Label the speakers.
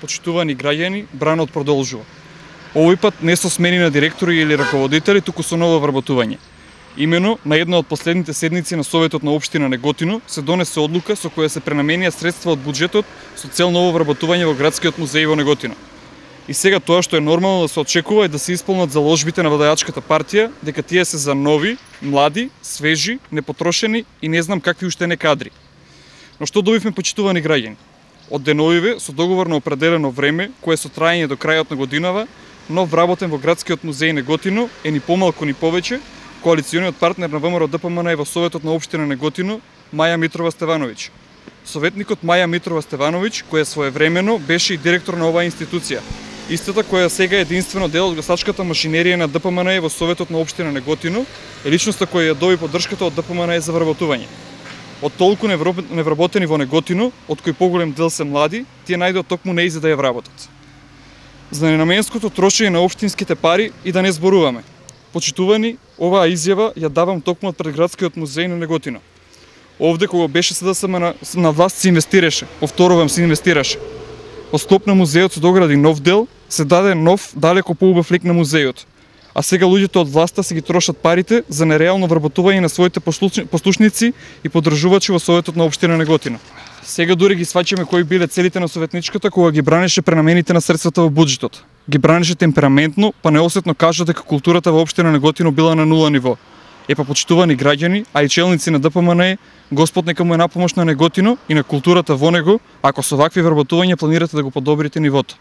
Speaker 1: Почитувани граѓани, бранот продолжува. Овој пат не со смени на директори или раководители, туку со ново вработување. Имено, на една од последните седници на Советот на општина Неготино се донесе одлука со која се пренаменија средства од буџетот со цел ново вработување во градскиот музеј во Неготино. И сега тоа што е нормално да се очекува е да се исполнат заложбите на владеачката партија, дека тие се за нови, млади, свежи, непотрошени и не знам какви уште не кадри. Но што добивме, почитувани граѓани? Од деновиве со договор на определено време, кое со траење до крајот на годинава, нов вработен во градскиот музеј Неготино е ни помалку ни повеќе коалициониот партнер на ВМРО ДПМН во Советот на општина Неготино, Маја Митрова Стевановиќ. Советникот Маја Митрова Стевановиќ, која своевремено беше и директор на оваа институција, истата која сега е единствено дел од гласачката машинерија на ДПМН во Советот на општина Неготино, е личноста која ја доби поддршката од ДПМН за вработување. Од толку невработени во Неготино, од кои поголем дел се млади, тие најдоа токму неизе да ја вработат. За ненаменското трошење на општинските пари и да не зборуваме. Почитувани, оваа изјава ја давам токму од пред градскиот музеј на Неготино. Овде кога беше СДСМ на власт се инвестираше, повторувам, се инвестираше. Во склоп на музејот се догради нов дел, се даде нов, далеко поубав лик на музејот. А сега луѓето од власта се ги трошат парите за нереално вработување на своите послушници и поддржувачи во Советот на општина Неготино. Сега дури ги сваќаме кои биле целите на советничката кога ги бранеше пренамените на средствата во буџетот. Ги бранеше темпераментно, па неосетно кажа дека културата во општина Неготино била на нула ниво. Епа, почитувани граѓани, а и челници на ДПМН, Господ нека му е напомош на Неготино и на културата во него, ако со вакви вработувања планирате да го подобрите нивото.